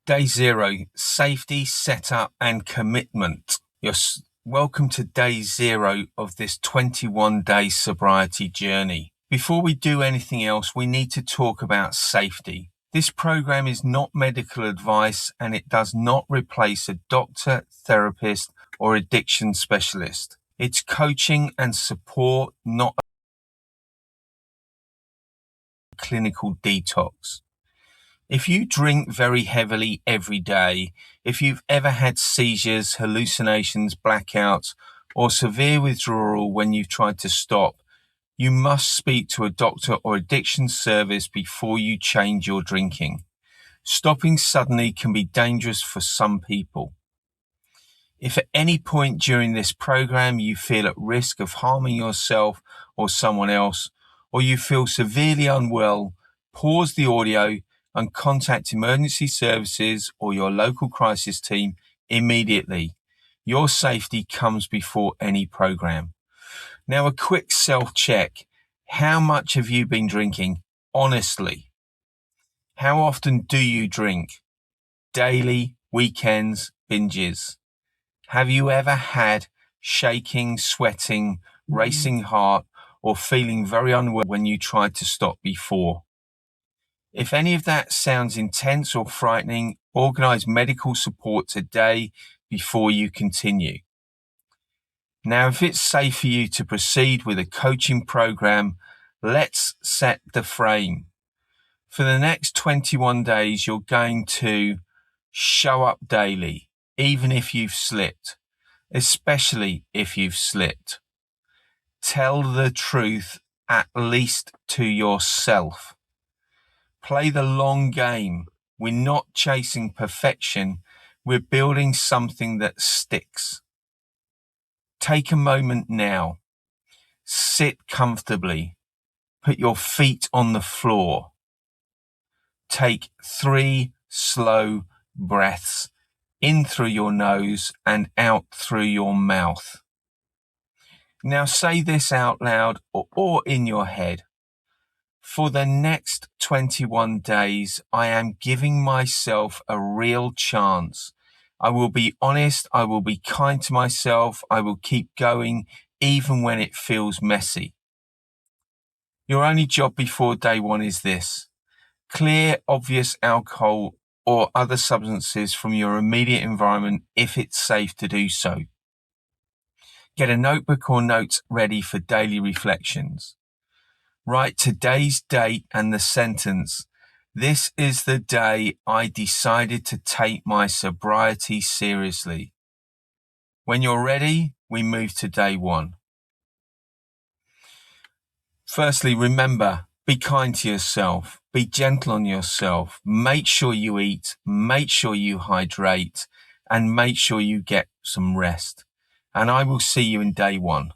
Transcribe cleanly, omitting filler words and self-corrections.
Day 0, safety, setup and commitment. Welcome to day 0 of this 21-day sobriety journey. Before we do anything else, we need to talk about safety. This program is not medical advice and it does not replace a doctor, therapist or addiction specialist. It's coaching and support, not a clinical detox. If you drink very heavily every day, if you've ever had seizures, hallucinations, blackouts, or severe withdrawal when you've tried to stop, you must speak to a doctor or addiction service before you change your drinking. Stopping suddenly can be dangerous for some people. If at any point during this program you feel at risk of harming yourself or someone else, or you feel severely unwell, pause the audio and contact emergency services or your local crisis team immediately. Your safety comes before any program. Now, a quick self-check. How much have you been drinking? Honestly. How often do you drink? Daily, weekends, binges. Have you ever had shaking, sweating, racing heart, or feeling very unwell when you tried to stop before? If any of that sounds intense or frightening, organize medical support today before you continue. Now, if it's safe for you to proceed with a coaching program, let's set the frame. For the next 21 days, you're going to show up daily, even if you've slipped, especially if you've slipped. Tell the truth, at least to yourself. Play the long game. We're not chasing perfection. We're building something that sticks. Take a moment now. Sit comfortably. Put your feet on the floor. Take 3 slow breaths in through your nose and out through your mouth. Now say this out loud or in your head. For the next 21 days, I am giving myself a real chance. I will be honest. I will be kind to myself. I will keep going even when it feels messy. Your only job before day 1 is this. Clear obvious alcohol or other substances from your immediate environment if it's safe to do so. Get a notebook or notes ready for daily reflections. Write today's date and the sentence. This is the day I decided to take my sobriety seriously. When you're ready, we move to day 1. Firstly, remember, be kind to yourself. Be gentle on yourself. Make sure you eat. Make sure you hydrate. And make sure you get some rest. And I will see you in day 1.